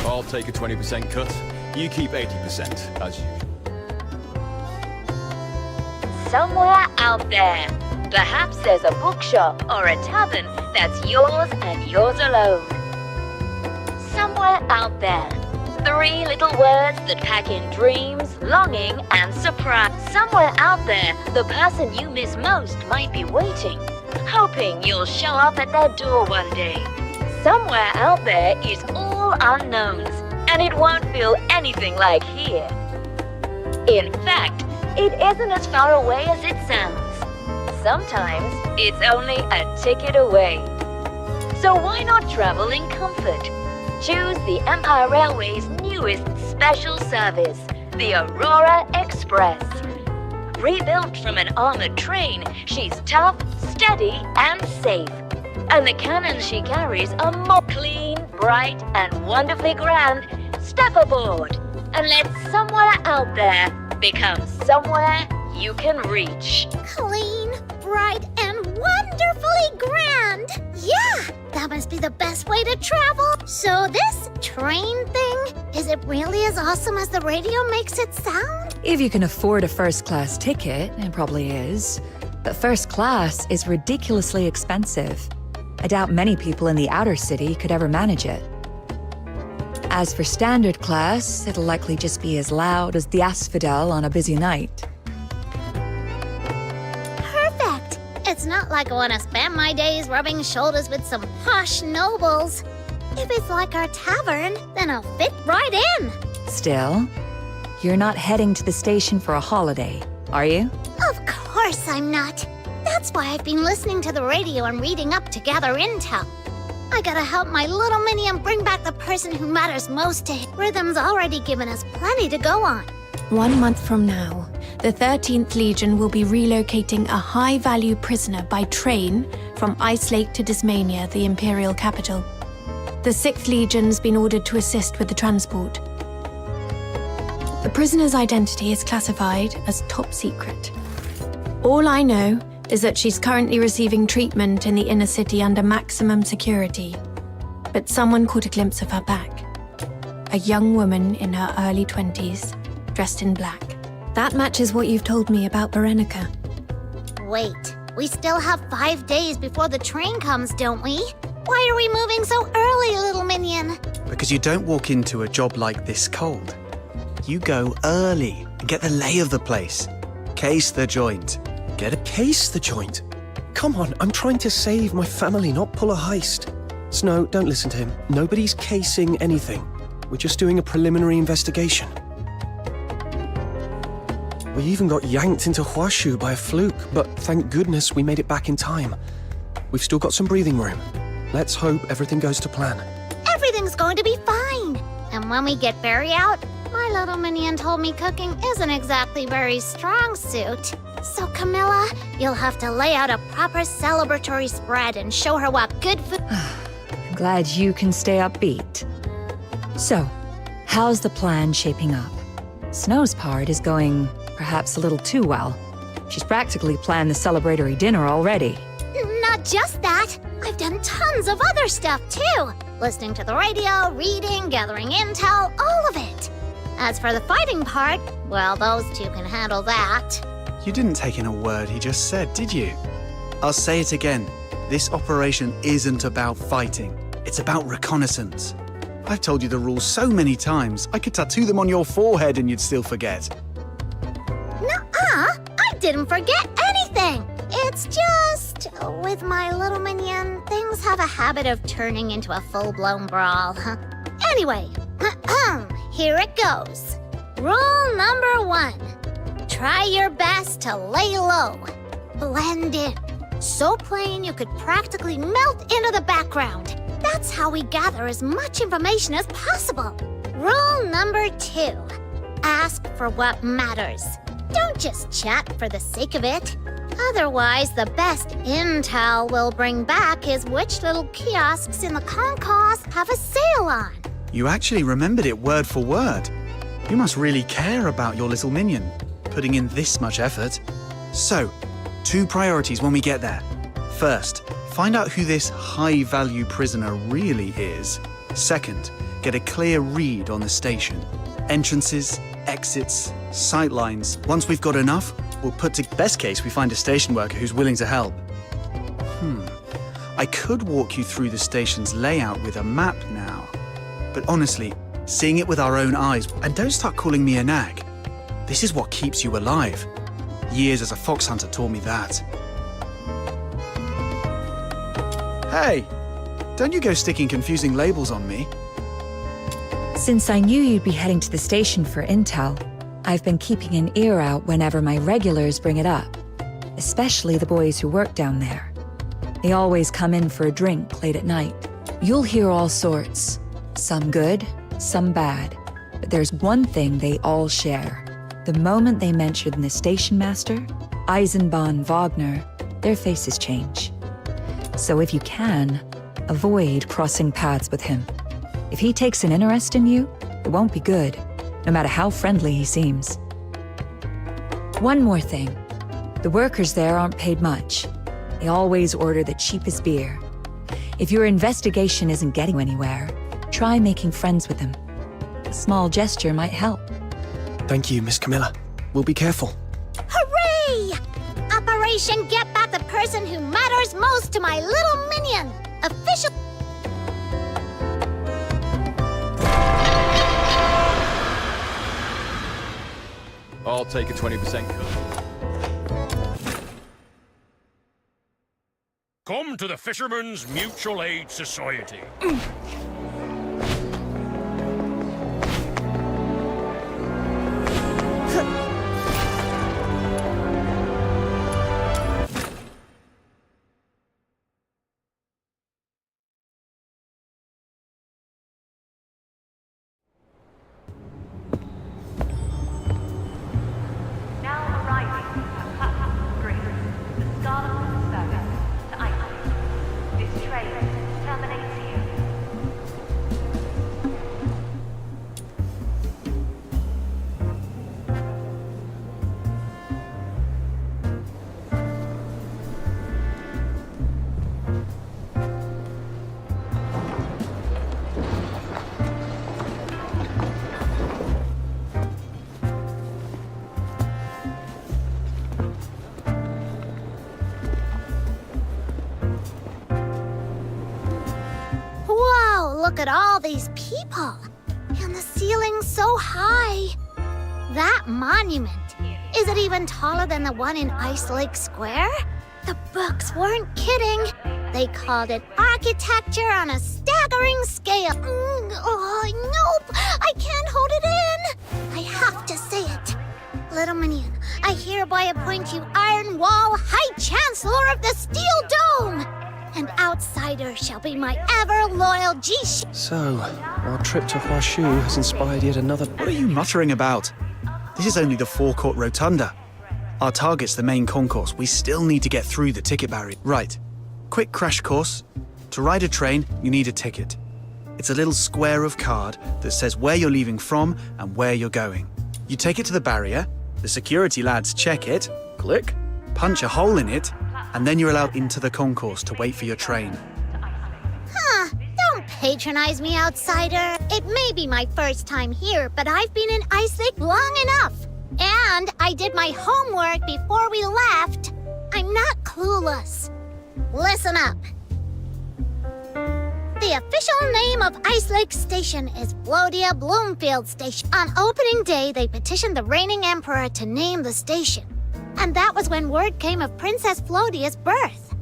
I'll take a 20% cut. You keep 80%, as usual. Somewhere out there, perhaps there's a bookshop or a tavern that's yours and yours alone. Somewhere out there, 3 little words that pack in dreams, longing, and surprise. Somewhere out there, the person you miss most might be waiting, hoping you'll show up at their door one day. Somewhere out there is all unknowns, and it won't feel anything like here. In fact, it isn't as far away as it sounds. Sometimes it's only a ticket away. So why not travel in comfort? Choose the Empire Railway's newest special service, the Aurora Express. Rebuilt from an armored train, she's tough, steady, and safe. And the cannons she carries are more clean, bright, and wonderfully grand. Step aboard and let somewhere out there become somewhere you can reach. Clean, bright, and wonderfully grand. Yeah, that must be the best way to travel. So this train thing, is it really as awesome as the radio makes it sound? If you can afford a first-class ticket, it probably is. But first class is ridiculously expensive. I doubt many people in the outer city could ever manage it. As for standard class, it'll likely just be as loud as the asphodel on a busy night. Perfect. It's not like I want to spend my days rubbing shoulders with some posh nobles. If it's like our tavern, then I'll fit right in. Still, you're not heading to the station for a holiday, are you? Of course I'm not. That's why I've been listening to the radio and reading up to gather intel. I gotta help my little minion bring back the person who matters most to him. Rhythm's already given us plenty to go on. 1 month from now, the 13th Legion will be relocating a high-value prisoner by train from Ice Lake to Dismania, the Imperial capital. The 6th Legion's been ordered to assist with the transport. The prisoner's identity is classified as top secret. All I know is that she's currently receiving treatment in the inner city under maximum security. But someone caught a glimpse of her back. A young woman in her early 20s, dressed in black. That matches what you've told me about Berenica. Wait, we still have 5 days before the train comes, don't we? Why are we moving so early, little minion? Because you don't walk into a job like this cold. You go early and get the lay of the place. Case the joint. Get a case the joint? Come on, I'm trying to save my family, not pull a heist. Snow, don't listen to him. Nobody's casing anything. We're just doing a preliminary investigation. We even got yanked into Huashu by a fluke, but thank goodness we made it back in time. We've still got some breathing room. Let's hope everything goes to plan. Everything's going to be fine. And when we get Barry out, my little minion told me cooking isn't exactly Barry's strong suit. So Camilla, you'll have to lay out a proper celebratory spread and show her what good food... I'm glad you can stay upbeat. So, how's the plan shaping up? Snow's part is going perhaps a little too well. She's practically planned the celebratory dinner already. Not just that. I've done tons of other stuff too. Listening to the radio, reading, gathering intel, all of it. As for the fighting part, well, those two can handle that. You didn't take in a word he just said, did you? I'll say it again. This operation isn't about fighting. It's about reconnaissance. I've told you the rules so many times, I could tattoo them on your forehead and you'd still forget. Nuh-uh! I didn't forget anything! It's just, with my little minion, things have a habit of turning into a full-blown brawl. Anyway, here it goes. Rule number 1. Try your best to lay low. Blend in. So plain you could practically melt into the background. That's how we gather as much information as possible. Rule number 2. Ask for what matters. Don't just chat for the sake of it. Otherwise, the best intel we'll bring back is which little kiosks in the concourse have a sale on. You actually remembered it word for word. You must really care about your little minion, putting in this much effort. So, 2 priorities when we get there. First, find out who this high-value prisoner really is. Second, Get a clear read on the station. Entrances, exits, sightlines. Once we've got enough, we'll put to best case we find a station worker who's willing to help. I could walk you through the station's layout with a map now. But honestly, seeing it with our own eyes, and don't start calling me a nag. This is what keeps you alive. Years as a fox hunter taught me that. Hey, don't you go sticking confusing labels on me. Since I knew you'd be heading to the station for intel, I've been keeping an ear out whenever my regulars bring it up, especially the boys who work down there. They always come in for a drink late at night. You'll hear all sorts, some good, some bad, but there's one thing they all share. The moment they mention the station master, Eisenbahn Wagner, their faces change. So if you can, avoid crossing paths with him. If he takes an interest in you, it won't be good, no matter how friendly he seems. One more thing. The workers there aren't paid much. They always order the cheapest beer. If your investigation isn't getting anywhere, try making friends with them. A small gesture might help. Thank you, Miss Camilla. We'll be careful. Hooray! Operation Get Back the Person Who Matters Most to My Little Minion! Official... I'll take a 20% cut. Come to the Fishermen's Mutual Aid Society. Now arriving at platform 3, the Scarlet Circus to Iceland. This train terminates here. Whoa, look at all these people. And the ceiling's so high. That monument. Is it even taller than the one in Ice Lake Square? The books weren't kidding. They called it architecture on a staggering scale. Oh, nope. I can't hold it in. I have to say it. Little Minion, I hereby appoint you Iron Wall High Chancellor of the Steel Dome. And outsider shall be my ever-loyal G-Sh... So, our trip to Huashu has inspired yet another... What are you muttering about? This is only the forecourt rotunda. Our target's the main concourse. We still need to get through the ticket barrier. Right. Quick crash course. To ride a train, you need a ticket. It's a little square of card that says where you're leaving from and where you're going. You take it to the barrier, the security lads check it, click, punch a hole in it, and then you're allowed into the concourse to wait for your train. Don't patronize me, outsider. It may be my first time here, but I've been in Ice Lake long enough. And I did my homework before we left. I'm not clueless. Listen up. The official name of Ice Lake Station is Flodia Bloomfield Station. On opening day, they petitioned the reigning emperor to name the station. And that was when word came of Princess Flodia's birth.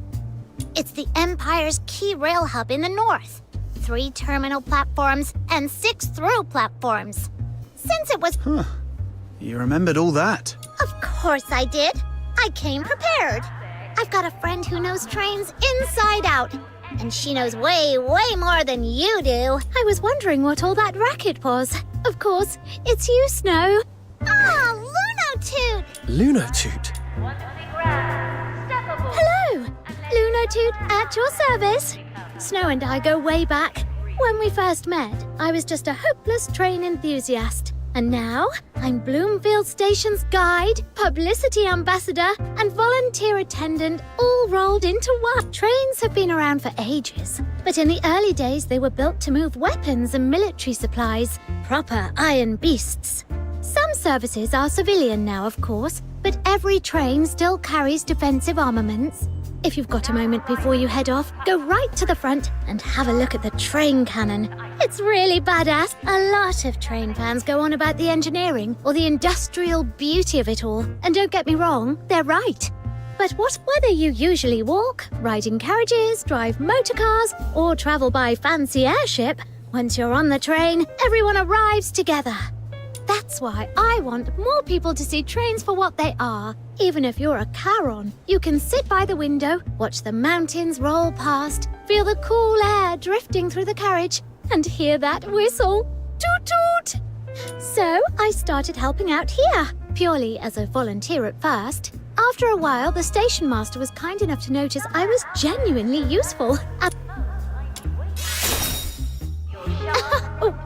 It's the Empire's key rail hub in the north. 3 terminal platforms and 6 through platforms. Since it was... You remembered all that. Of course I did. I came prepared. I've got a friend who knows trains inside out. And she knows way, way more than you do. I was wondering what all that racket was. Of course, it's you, Snow. Ah, Lunotoot! Lunotoot? Hello! Lunotoot at your service. Snow and I go way back. When we first met, I was just a hopeless train enthusiast. And now, I'm Bloomfield Station's guide, publicity ambassador, and volunteer attendant all rolled into one. Trains have been around for ages, but in the early days they were built to move weapons and military supplies, proper iron beasts. Some services are civilian now, of course, but every train still carries defensive armaments. If you've got a moment before you head off, go right to the front and have a look at the train cannon. It's really badass. A lot of train fans go on about the engineering or the industrial beauty of it all. And don't get me wrong, they're right. But whether you usually walk, ride in carriages, drive motorcars, or travel by fancy airship, once you're on the train, everyone arrives together. That's why I want more people to see trains for what they are. Even if you're a Charon, you can sit by the window, watch the mountains roll past, feel the cool air drifting through the carriage, and hear that whistle. Toot toot! So I started helping out here, purely as a volunteer at first. After a while, the station master was kind enough to notice I was genuinely useful.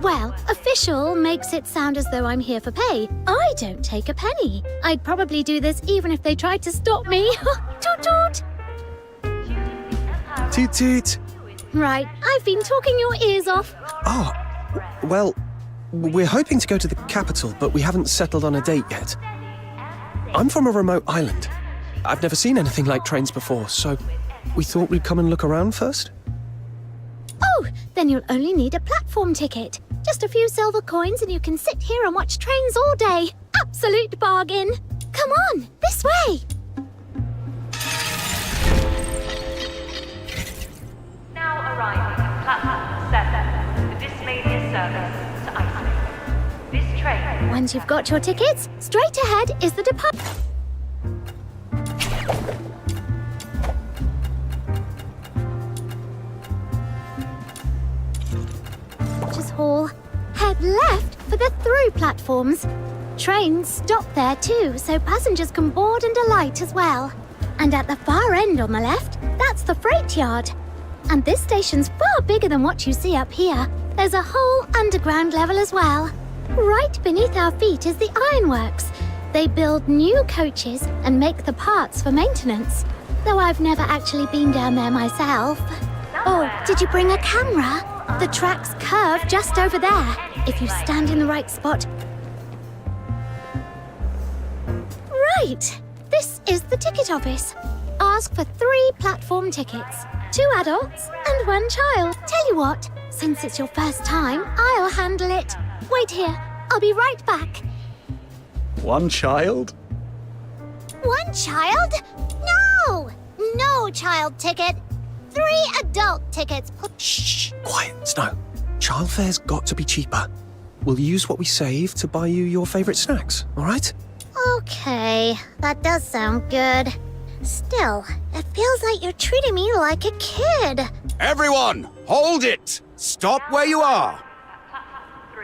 Well, official makes it sound as though I'm here for pay. I don't take a penny. I'd probably do this even if they tried to stop me. Toot toot! Toot toot. Right, I've been talking your ears off. Oh, well, we're hoping to go to the capital, but we haven't settled on a date yet. I'm from a remote island. I've never seen anything like trains before, so we thought we'd come and look around first. Oh, then you'll only need a platform ticket. Just a few silver coins and you can sit here and watch trains all day. Absolute bargain. Come on, this way. Now arriving at platform 7, the Dismania service to Iceland. This train... Once you've got your tickets, straight ahead is the department. Hall. Head left for the through platforms. Trains stop there too, so passengers can board and alight as well. And at the far end on the left, that's the freight yard. And this station's far bigger than what you see up here. There's a whole underground level as well. Right beneath our feet is the ironworks. They build new coaches and make the parts for maintenance. Though I've never actually been down there myself. Oh, did you bring a camera? The tracks curve just over there, if you stand in the right spot. Right, this is the ticket office. Ask for 3 platform tickets, 2 adults and 1 child. Tell you what, since it's your first time, I'll handle it. Wait here, I'll be right back. 1 child? 1 child? No! No child ticket. 3 adult tickets. Shh! Quiet, Snow. Child fare's got to be cheaper. We'll use what we save to buy you your favourite snacks, all right? Okay, that does sound good. Still, it feels like you're treating me like a kid. Everyone, hold it! Stop where you are!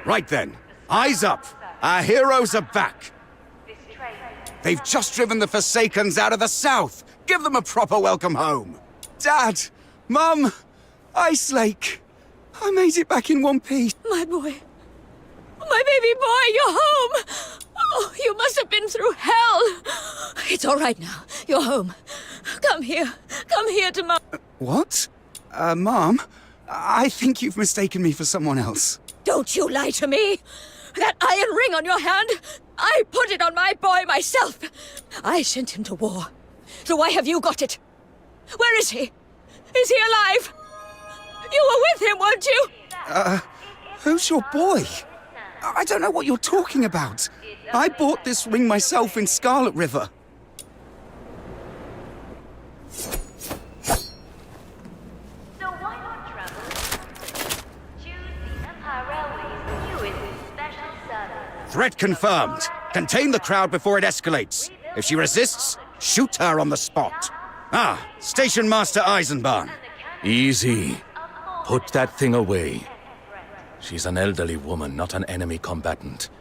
Right then, eyes up. Our heroes are back. They've just driven the Forsakens out of the south. Give them a proper welcome home. Dad! Mum! Ice Lake! I made it back in one piece. My boy. My baby boy, you're home! Oh, you must have been through hell! It's all right now. You're home. Come here. Come here to Mum. What? Mom? I think you've mistaken me for someone else. Don't you lie to me! That iron ring on your hand, I put it on my boy myself. I sent him to war. So why have you got it? Where is he? Is he alive? You were with him, weren't you? Who's your boy? I don't know what you're talking about. I bought this ring myself in Scarlet River. So why not travel? Choose the Empire Railway's newest special service. Threat confirmed. Contain the crowd before it escalates. If she resists, shoot her on the spot. Ah, Station Master Eisenbahn. Easy. Put that thing away. She's an elderly woman, not an enemy combatant.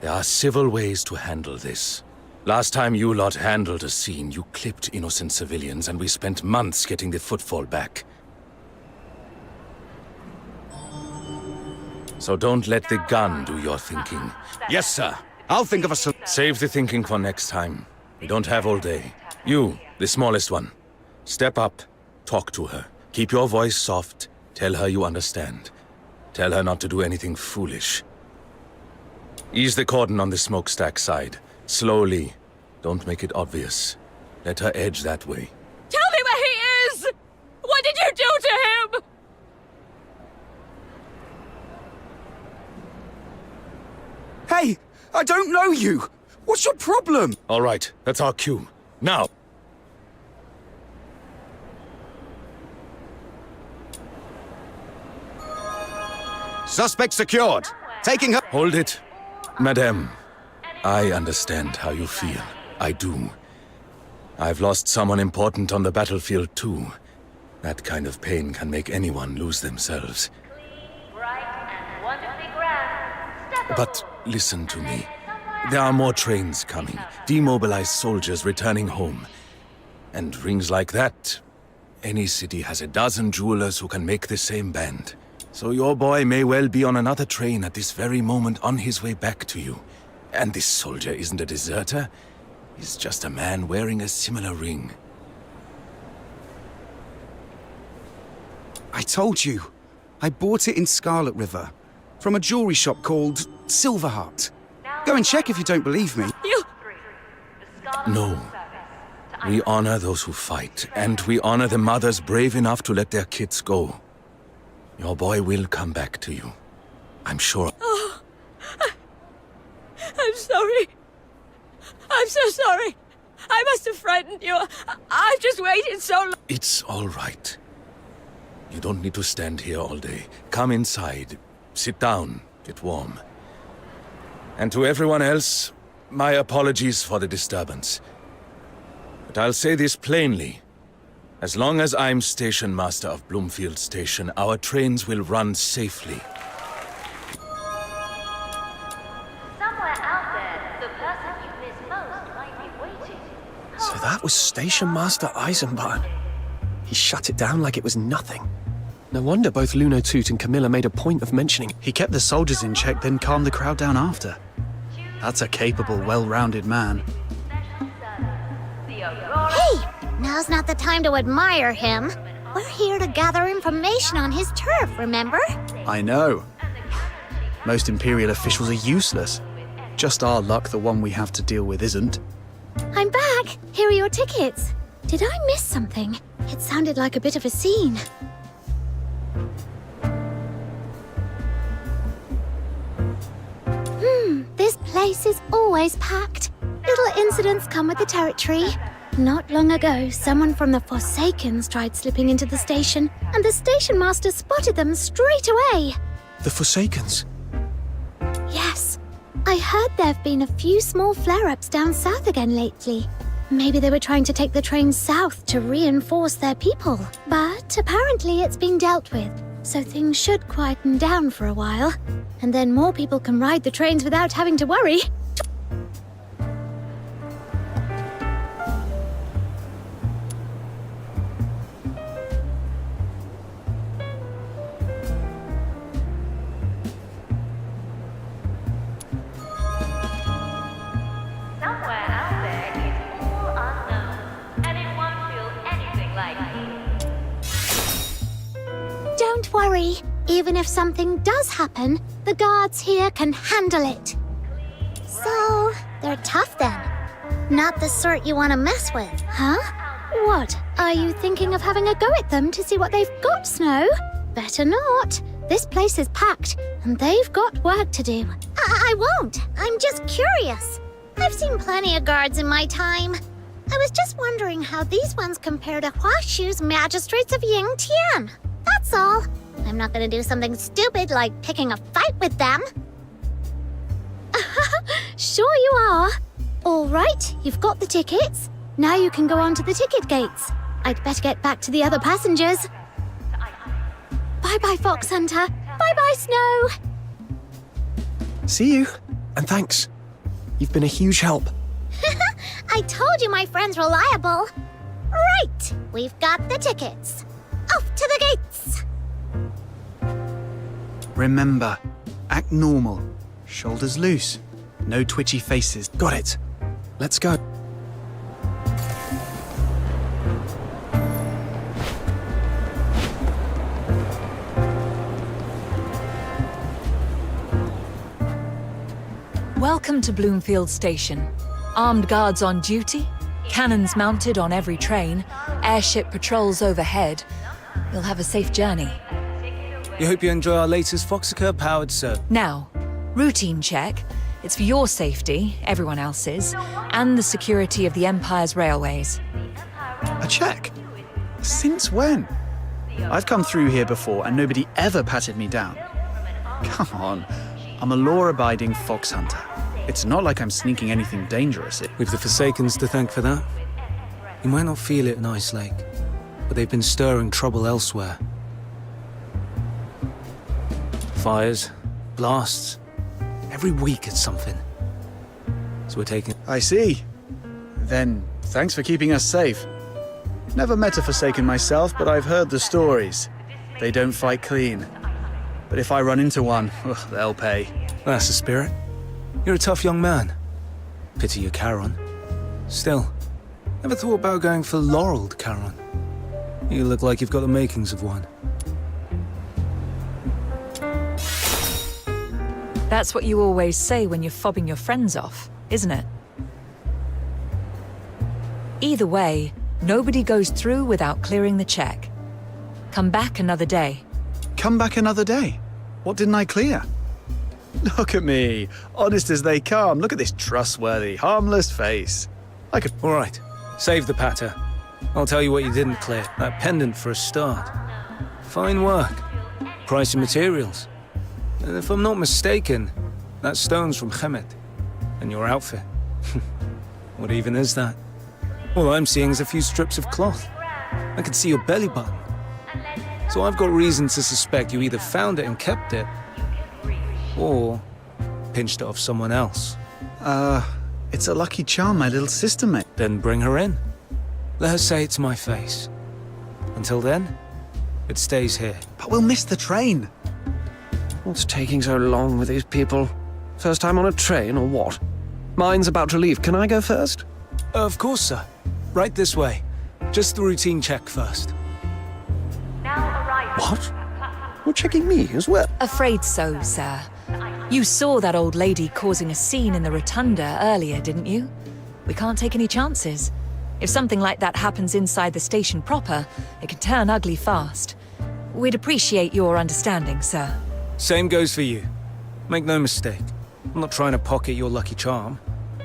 There are civil ways to handle this. Last time you lot handled a scene, you clipped innocent civilians, and we spent months getting the footfall back. So don't let the gun do your thinking. Yes, sir. I'll think of a solution. Save the thinking for next time. We don't have all day. You, the smallest one. Step up, talk to her. Keep your voice soft. Tell her you understand. Tell her not to do anything foolish. Ease the cordon on the smokestack side. Slowly. Don't make it obvious. Let her edge that way. Tell me where he is! What did you do to him? Hey, I don't know you. What's your problem? All right, that's our cue. Now! Suspect secured. Taking her. Hold it. Madame, I understand how you feel. I do. I've lost someone important on the battlefield too. That kind of pain can make anyone lose themselves. But listen to me. There are more trains coming, demobilized soldiers returning home. And rings like that, any city has a dozen jewelers who can make the same band. So your boy may well be on another train at this very moment on his way back to you. And this soldier isn't a deserter. He's just a man wearing a similar ring. I told you. I bought it in Scarlet River. From a jewelry shop called Silver Heart. Go and check if you don't believe me. You... No. We honor those who fight, and we honor the mothers brave enough to let their kids go. Your boy will come back to you. I'm sure. Oh, I'm sorry. I'm so sorry. I must have frightened you. I've just waited so long. It's all right. You don't need to stand here all day. Come inside. Sit down. Get warm. And to everyone else, my apologies for the disturbance. But I'll say this plainly. As long as I'm station master of Bloomfield Station, our trains will run safely. Somewhere out there, the person you miss most might be waiting. So that was Station Master Eisenbahn. He shut it down like it was nothing. No wonder both Lunotoot and Camilla made a point of mentioning it. He kept the soldiers in check, then calmed the crowd down after. That's a capable, well-rounded man. Hey! Now's not the time to admire him. We're here to gather information on his turf, remember? I know. Most Imperial officials are useless. Just our luck the one we have to deal with isn't. I'm back. Here are your tickets. Did I miss something? It sounded like a bit of a scene. This place is always packed. Little incidents come with the territory. Not long ago, someone from the Forsakens tried slipping into the station, and the station master spotted them straight away. The Forsakens. Yes. I heard there've been a few small flare-ups down south again lately. Maybe they were trying to take the train south to reinforce their people. But apparently it's been dealt with, so things should quieten down for a while. And then more people can ride the trains without having to worry. Somewhere out there is all unknown, and it won't feel anything like here. Don't worry. Even if something does happen, the guards here can handle it. So, they're tough then. Not the sort you want to mess with, huh? What? Are you thinking of having a go at them to see what they've got, Snow? Better not. This place is packed, and they've got work to do. I won't. I'm just curious. I've seen plenty of guards in my time. I was just wondering how these ones compare to Huashu's magistrates of Yingtian. That's all. I'm not gonna do something stupid like picking a fight with them. Sure you are. All right, you've got the tickets. Now you can go on to the ticket gates. I'd better get back to the other passengers. Bye-bye, Fox Hunter. Bye-bye, Snow. See you, and thanks. You've been a huge help. I told you my friend's reliable. Right, we've got the tickets. Off to the gates. Remember, Act normal. Shoulders loose. No twitchy faces. Got it. Let's go. Welcome to Bloomfield Station. Armed guards on duty, cannons mounted on every train, airship patrols overhead. You'll have a safe journey. We hope you enjoy our latest Foxaker-powered serve. Now, routine check. It's for your safety, everyone else's, and the security of the Empire's railways. A check? Since when? I've come through here before and nobody ever patted me down. Come on. I'm a law-abiding fox hunter. It's not like I'm sneaking anything dangerous. We've the Forsakens to thank for that. You might not feel it in Ice Lake, but they've been stirring trouble elsewhere. Fires, blasts. Every week it's something. So we're taking... I see. Then, thanks for keeping us safe. Never met a Forsaken myself, but I've heard the stories. They don't fight clean. But if I run into one, they'll pay. That's the spirit. You're a tough young man. Pity you're Charon. Still, never thought about going for laureled Charon. You look like you've got the makings of one. That's what you always say when you're fobbing your friends off, isn't it? Either way, nobody goes through without clearing the check. Come back another day. Come back another day? What didn't I clear? Look at me, honest as they come. Look at this trustworthy, harmless face. I could... All right, save the patter. I'll tell you what you didn't clear. That pendant for a start. Fine work. Price of materials. And if I'm not mistaken, that stone's from Hemet. And your outfit. What even is that? All I'm seeing is a few strips of cloth. I can see your belly button. So I've got reason to suspect you either found it and kept it, or pinched it off someone else. It's a lucky charm my little sister made. Then bring her in. Let her say it to my face. Until then, it stays here. But we'll miss the train. What's taking so long with these people? First time on a train or what? Mine's about to leave. Can I go first? Of course, sir. Right this way. Just the routine check first. What? You're checking me as well? Afraid so, sir. You saw that old lady causing a scene in the rotunda earlier, didn't you? We can't take any chances. If something like that happens inside the station proper, it can turn ugly fast. We'd appreciate your understanding, sir. Same goes for you. Make no mistake. I'm not trying to pocket your lucky charm.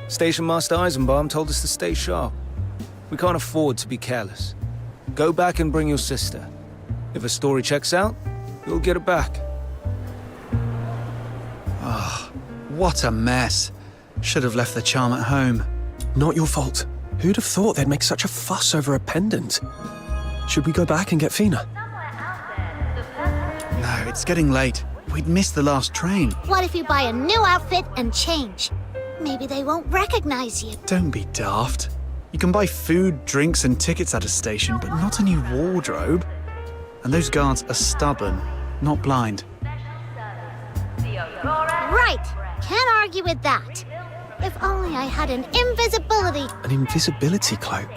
Station Master Eisenbaum told us to stay sharp. We can't afford to be careless. Go back and bring your sister. If a story checks out, you'll get it back. What a mess. Should have left the charm at home. Not your fault. Who'd have thought they'd make such a fuss over a pendant? Should we go back and get Fina? No, it's getting late. We'd missed the last train. What if you buy a new outfit and change? Maybe they won't recognize you. Don't be daft. You can buy food, drinks, and tickets at a station, but not a new wardrobe. And those guards are stubborn, not blind. Right! Can't argue with that. If only I had an invisibility. An invisibility cloak.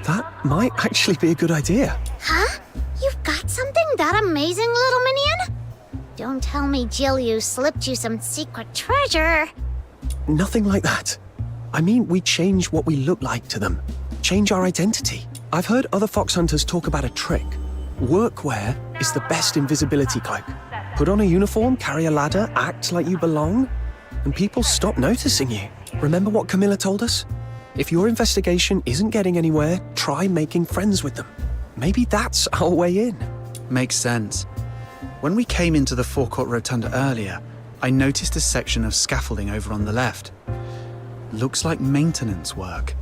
That might actually be a good idea. Huh? You've got something that amazing, little minion? Don't tell me Jill slipped you some secret treasure. Nothing like that. I mean, we change what we look like to them. Change our identity. I've heard other fox hunters talk about a trick. Workwear is the best invisibility cloak. Put on a uniform, carry a ladder, act like you belong, and people stop noticing you. Remember what Camilla told us? If your investigation isn't getting anywhere, try making friends with them. Maybe that's our way in. Makes sense. When we came into the forecourt rotunda earlier, I noticed a section of scaffolding over on the left. Looks like maintenance work.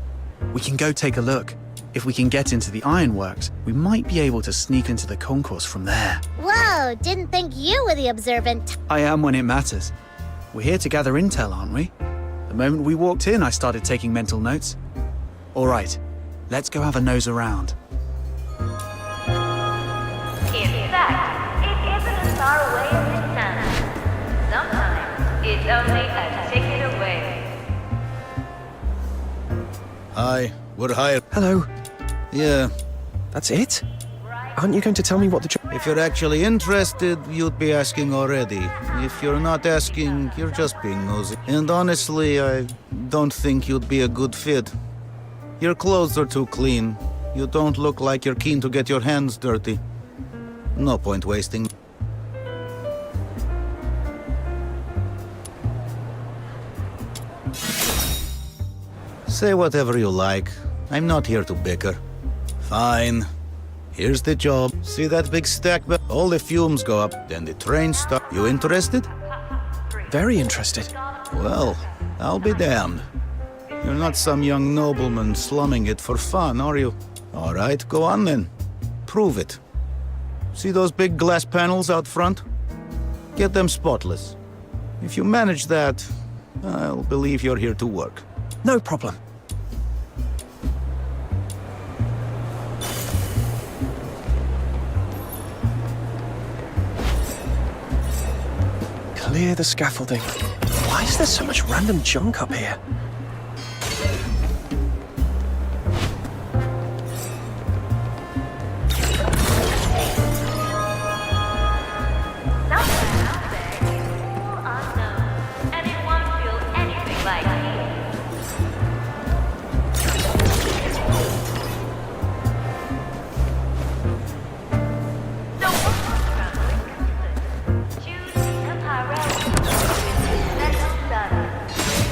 We can go take a look. If we can get into the ironworks, we might be able to sneak into the concourse from there. Whoa, didn't think you were the observant. I am when it matters. We're here to gather intel, aren't we? The moment we walked in, I started taking mental notes. All right, let's go have a nose around. In fact, it isn't as far away as it Hi, we're hired. Hello. Yeah, That's it? Aren't you going to tell me what the job... if you're actually interested, you'd be asking already. If you're not asking, you're just being nosy. And honestly, I don't think you'd be a good fit. Your clothes are too clean. You don't look like you're keen to get your hands dirty. No point wasting. Say whatever you like. I'm not here to bicker. Fine. Here's the job. See that big stack? All the fumes go up, then the train stops. You interested? Very interested. Well, I'll be damned. You're not some young nobleman slumming it for fun, are you? All right, go on then. Prove it. See those big glass panels out front? Get them spotless. If you manage that, I'll believe you're here to work. No problem. Clear the scaffolding. Why is there so much random junk up here?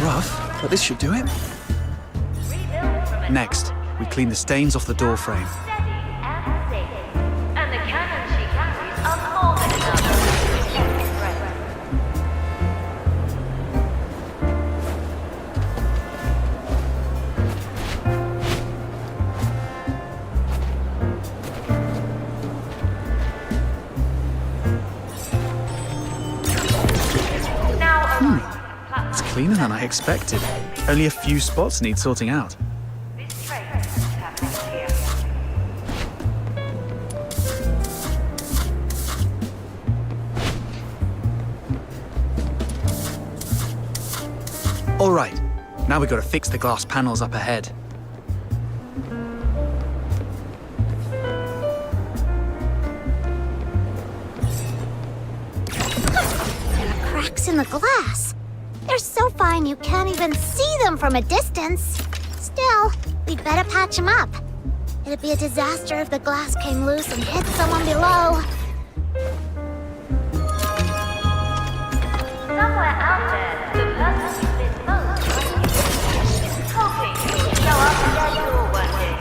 Rough, but this should do it. Next, we clean the stains off the door frame. And the cannon she carries are more than enough to protect the threat. It's cleaner than I expected. Only a few spots need sorting out. This train is happening here. All right, now we gotta fix the glass panels up ahead. There are cracks in the glass. They're so fine you can't even see them from a distance. Still, we'd better patch them up. It'd be a disaster if the glass came loose and hit someone below. Somewhere out there, the person who lives most is hoping you'll show up at their door one day.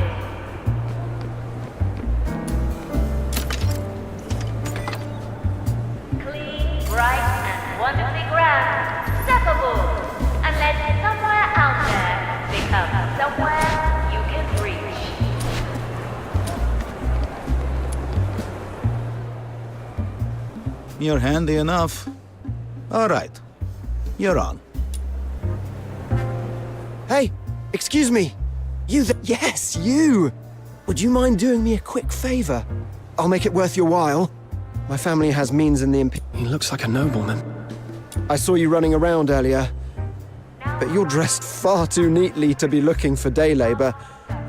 Clean, bright, and wonderfully grand. Step aboard, and let somewhere out there become somewhere you can reach. You're handy enough. All right, you're on. Hey, excuse me. Yes, you! Would you mind doing me a quick favor? I'll make it worth your while. My family has means in the He looks like a nobleman. I saw you running around earlier, but you're dressed far too neatly to be looking for day labor,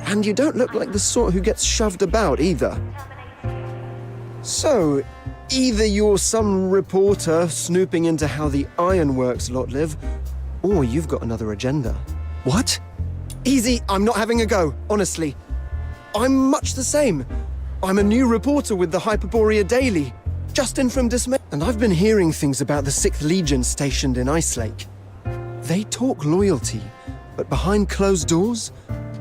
and you don't look like the sort who gets shoved about either. So, either you're some reporter snooping into how the ironworks lot live, or you've got another agenda. What? Easy, I'm not having a go, honestly. I'm much the same. I'm a new reporter with the Hyperborea Daily, just in from Dismay, and I've been hearing things about the 6th Legion stationed in Icelake. They talk loyalty, but behind closed doors,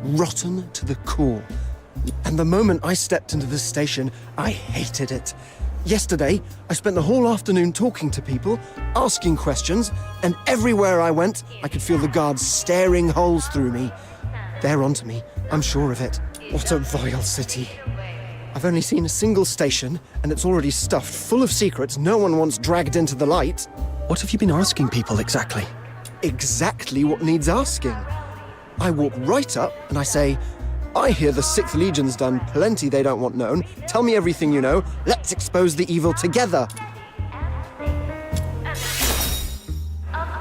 rotten to the core. And the moment I stepped into the station, I hated it. Yesterday, I spent the whole afternoon talking to people, asking questions, and everywhere I went, I could feel the guards staring holes through me. They're onto me, I'm sure of it. What a vile city. I've only seen a single station, and it's already stuffed full of secrets no one wants dragged into the light. What have you been asking people exactly? Exactly what needs asking. I walk right up and I say, I hear the 6th Legion's done plenty they don't want known. Tell me everything you know. Let's expose the evil together.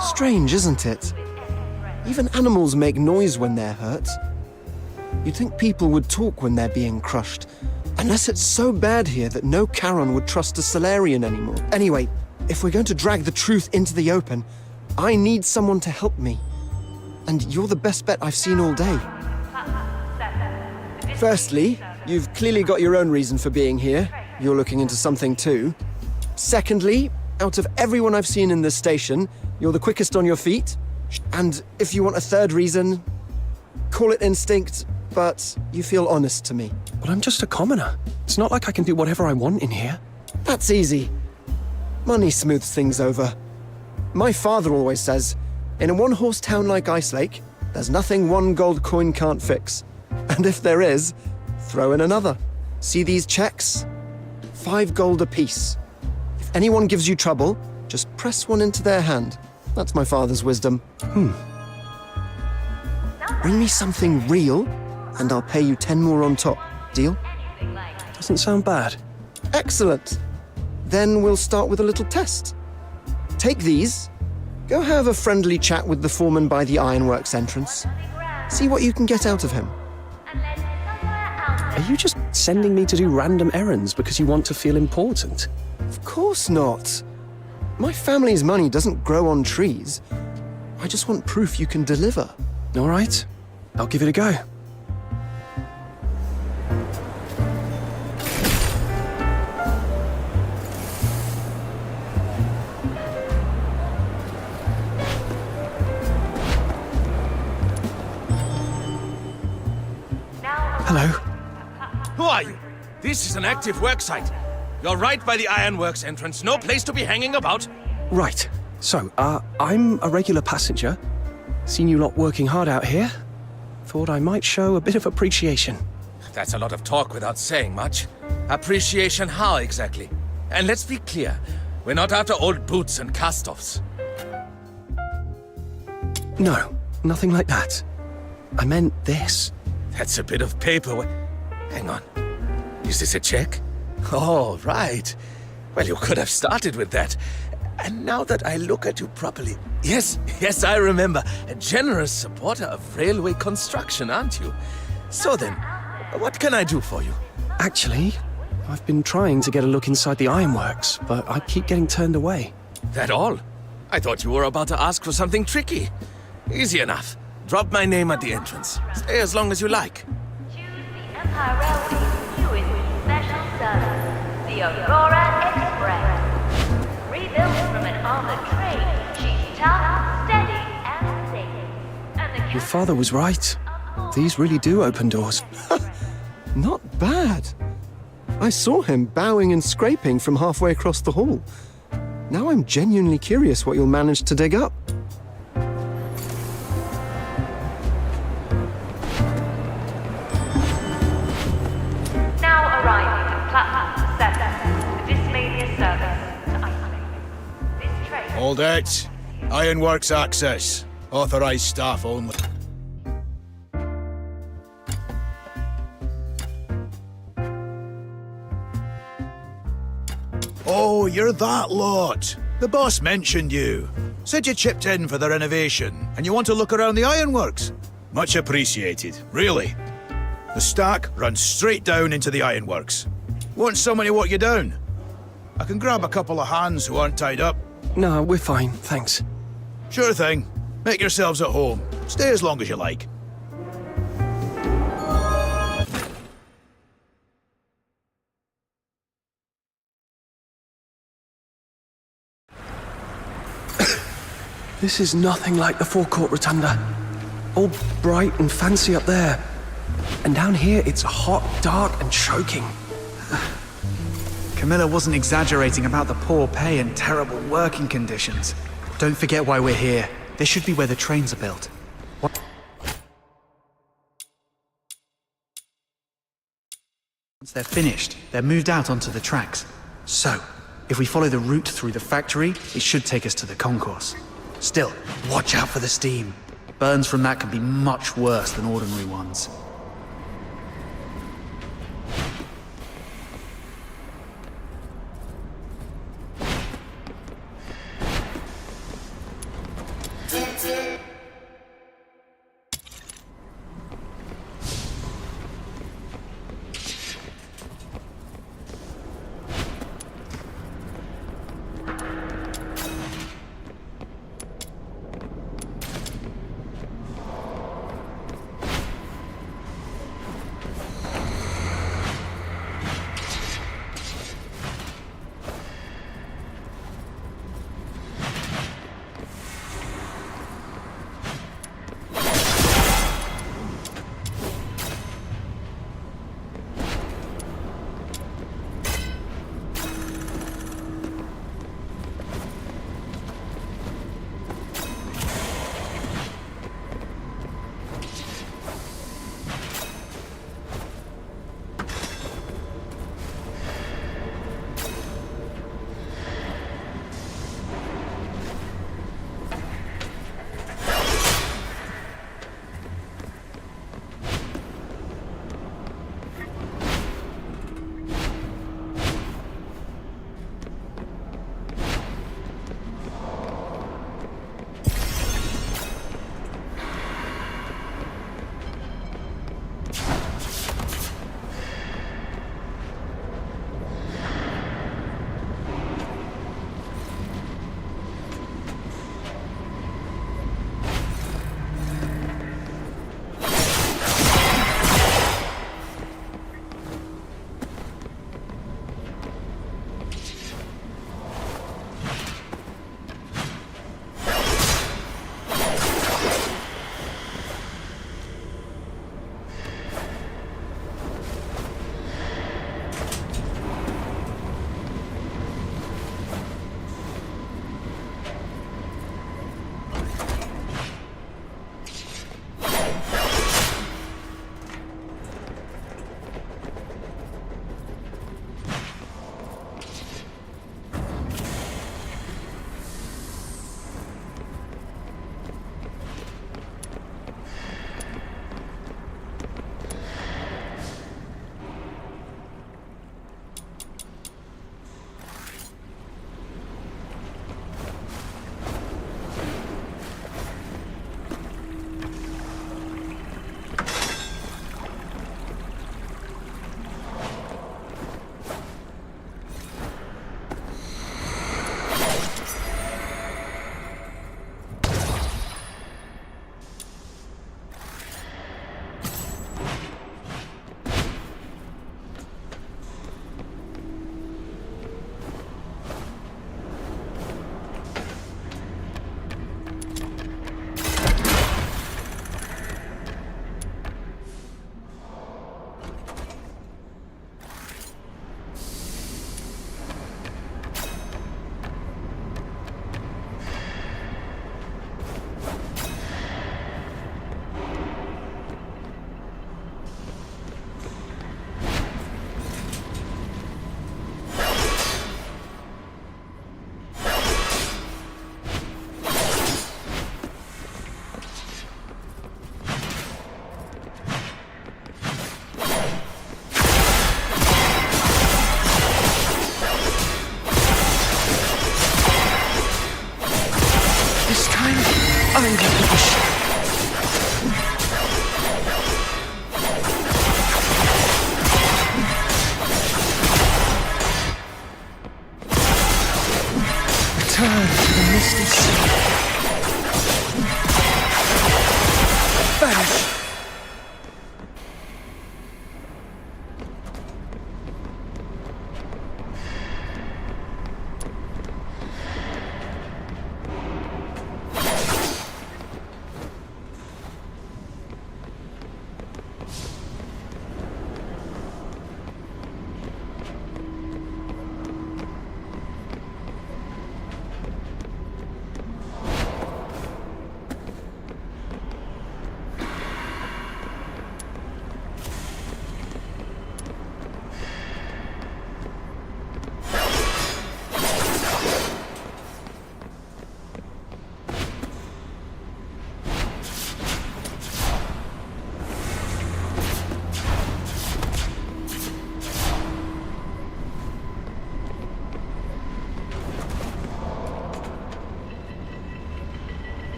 Strange, isn't it? Even animals make noise when they're hurt. You'd think people would talk when they're being crushed. Unless it's so bad here that no Charon would trust a Solarian anymore. Anyway, if we're going to drag the truth into the open, I need someone to help me. And you're the best bet I've seen all day. Firstly, you've clearly got your own reason for being here. You're looking into something too. Secondly, out of everyone I've seen in this station, you're the quickest on your feet. And if you want a third reason, call it instinct, but you feel honest to me. But I'm just a commoner. It's not like I can do whatever I want in here. That's easy. Money smooths things over. My father always says, in a one-horse town like Icelake, there's nothing one gold coin can't fix. And if there is, throw in another. See these checks? 5 gold apiece. If anyone gives you trouble, just press one into their hand. That's my father's wisdom. Bring me something real, and I'll pay you 10 more on top. Deal? Doesn't sound bad. Excellent. Then we'll start with a little test. Take these. Go have a friendly chat with the foreman by the ironworks entrance. See what you can get out of him. Are you just sending me to do random errands because you want to feel important? Of course not. My family's money doesn't grow on trees. I just want proof you can deliver. All right, I'll give it a go. Hello. Who are you? This is an active worksite. You're right by the ironworks entrance. No place to be hanging about. Right, so, I'm a regular passenger. Seen you lot working hard out here. Thought I might show a bit of appreciation. That's a lot of talk without saying much. Appreciation how exactly? And let's be clear, we're not after old boots and cast-offs. No, nothing like that. I meant this. That's a bit of paper. Hang on. Is this a check? Oh, right. Well, you could have started with that. And now that I look at you properly... Yes, I remember. A generous supporter of railway construction, aren't you? So then, what can I do for you? Actually, I've been trying to get a look inside the ironworks, but I keep getting turned away. That all? I thought you were about to ask for something tricky. Easy enough. Drop my name at the entrance. Stay as long as you like. Choose the Empire Railway's newest special service, the Aurora Express. Rebuilt from an armored train, she's tough, steady, and safe. And the Your father was right. These really do open doors. Not bad. I saw him bowing and scraping from halfway across the hall. Now I'm genuinely curious what you'll manage to dig up. Now arriving at platform 7, the Dismania service to Icelake. This train... Hold it. Ironworks access. Authorized staff only. Oh, you're that lot. The boss mentioned you. Said you chipped in for the renovation, and you want to look around the ironworks. Much appreciated, really. The stack runs straight down into the ironworks. Want someone to walk you down? I can grab a couple of hands who aren't tied up. No, we're fine, thanks. Sure thing. Make yourselves at home. Stay as long as you like. This is nothing like the forecourt rotunda. All bright and fancy up there. And down here, it's hot, dark, and choking. Camilla wasn't exaggerating about the poor pay and terrible working conditions. Don't forget why we're here. This should be where the trains are built. Once they're finished, they're moved out onto the tracks. So, if we follow the route through the factory, it should take us to the concourse. Still, watch out for the steam. Burns from that can be much worse than ordinary ones.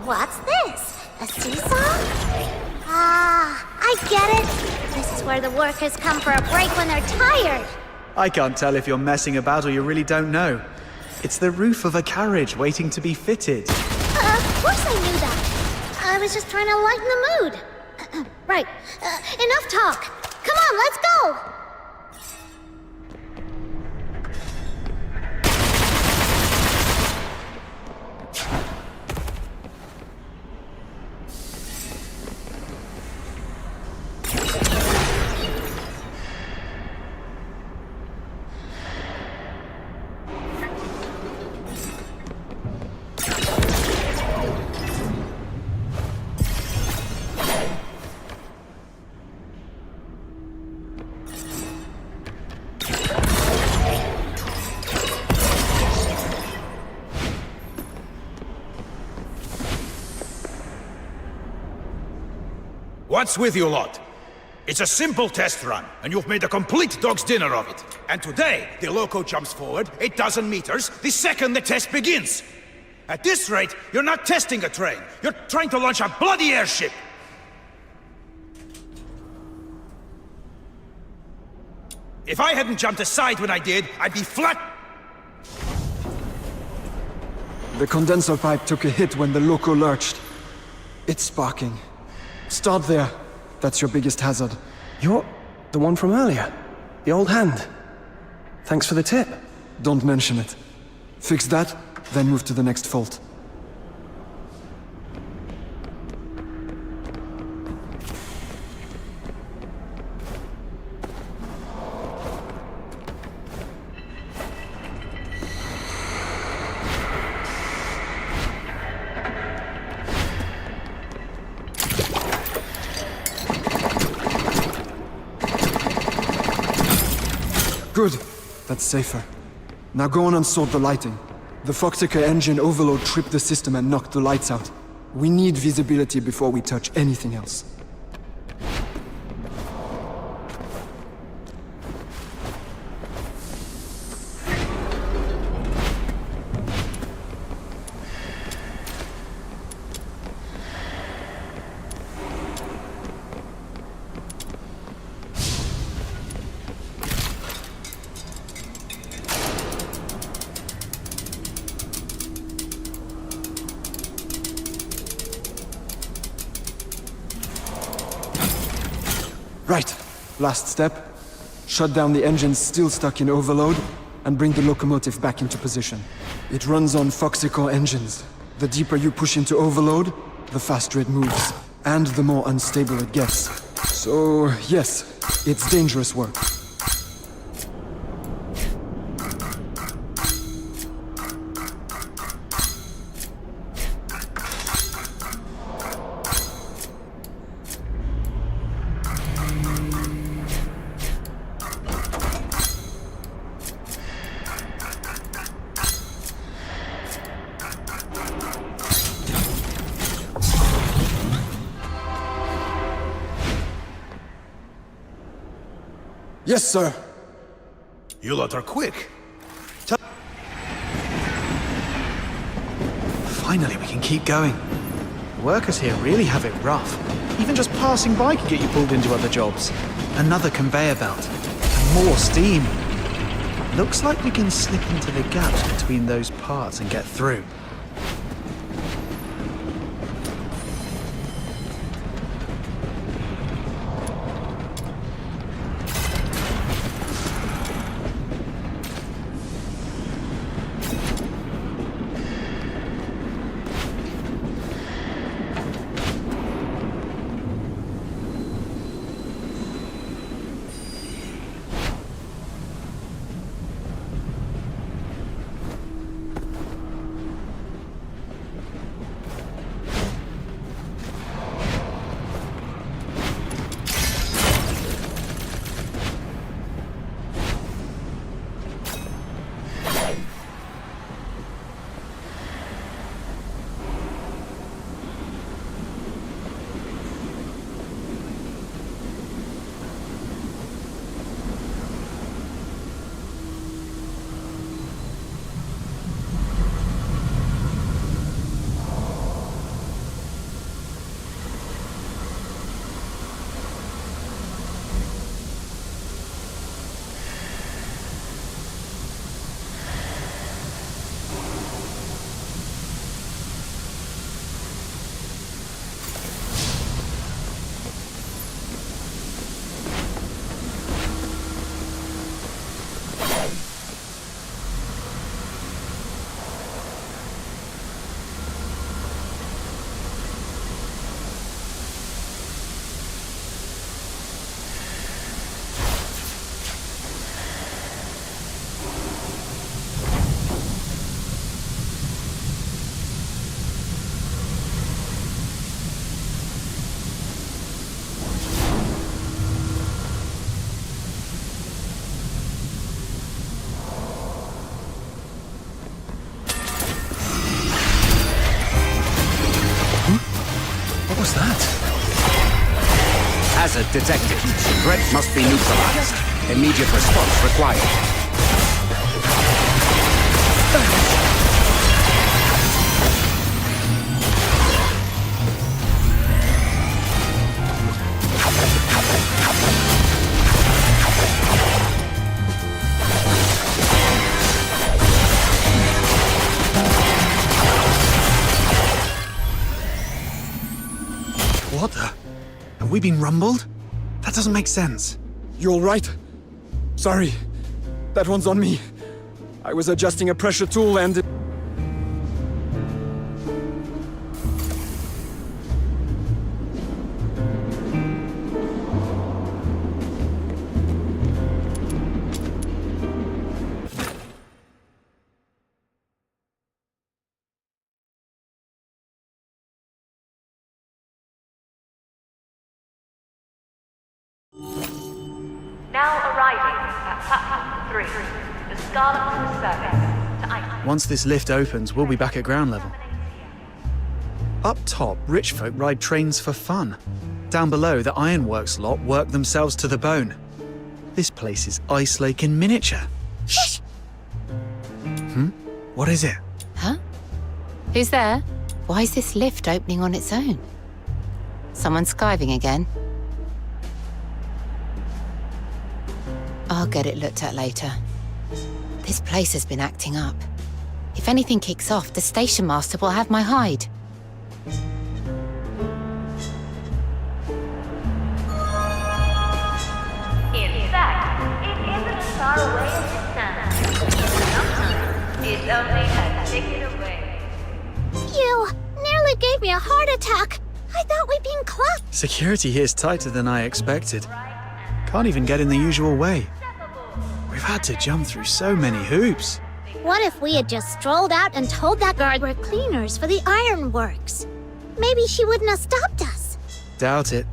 What's this? A seesaw? Ah, I get it. This is where the workers come for a break when they're tired. I can't tell if you're messing about or you really don't know. It's the roof of a carriage waiting to be fitted. Of course I knew that. I was just trying to lighten the mood. Right. Enough talk. Come on, let's go! What's with you lot? It's a simple test run, and you've made a complete dog's dinner of it. And today, the loco jumps forward 8,000 meters the second the test begins. At this rate, you're not testing a train. You're trying to launch a bloody airship. If I hadn't jumped aside when I did, I'd be flat. The condenser pipe took a hit when the loco lurched. It's sparking. Start there. That's your biggest hazard. You're the one from earlier. The old hand. Thanks for the tip. Don't mention it. Fix that, then move to the next fault. Good. That's safer. Now go on and sort the lighting. The Foxica engine overload tripped the system and knocked the lights out. We need visibility before we touch anything else. Right. Last step. Shut down the engines still stuck in overload, and bring the locomotive back into position. It runs on Foxica engines. The deeper you push into overload, the faster it moves, and the more unstable it gets. So, yes, it's dangerous work. Yes, sir. You lot are quick. Finally, we can keep going. The workers here really have it rough. Even just passing by can get you pulled into other jobs. Another conveyor belt. And more steam. Looks like we can slip into the gaps between those parts and get through. hazard detected. Threat must be neutralized. Immediate response required. What the? Have we been rumbled? That doesn't make sense. You're right. Sorry. That one's on me. I was adjusting a pressure tool and... Now arriving at platform 3, the Scarlet Service to Iceland. Once this lift opens, we'll be back at ground level. Up top, rich folk ride trains for fun. Down below, the ironworks lot work themselves to the bone. This place is Ice Lake in miniature. Shh! What is it? Huh? Who's there? Why is this lift opening on its own? Someone skiving again? I'll get it looked at later. This place has been acting up. If anything kicks off, the station master will have my hide. In fact, it isn't as far away as it sounds. Sometimes it's only a ticket away. You nearly gave me a heart attack. I thought we'd been clocked. Security here's tighter than I expected. Can't even get in the usual way. We've had to jump through so many hoops. What if we had just strolled out and told that guard we're cleaners for the ironworks? Maybe she wouldn't have stopped us. Doubt it.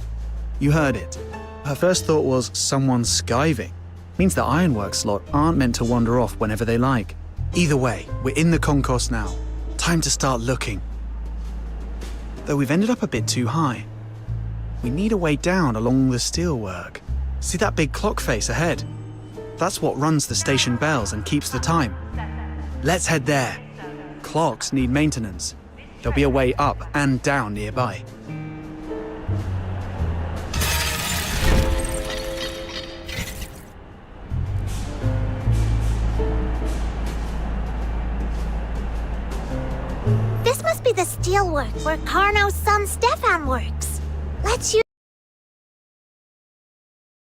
You heard it. Her first thought was someone skiving. Means the ironworks lot aren't meant to wander off whenever they like. Either way, we're in the concourse now. Time to start looking. Though we've ended up a bit too high. We need a way down along the steelwork. See that big clock face ahead? That's what runs the station bells and keeps the time. Let's head there. Clocks need maintenance. There'll be a way up and down nearby. This must be the steelwork where Carno's son Stefan works. Let's use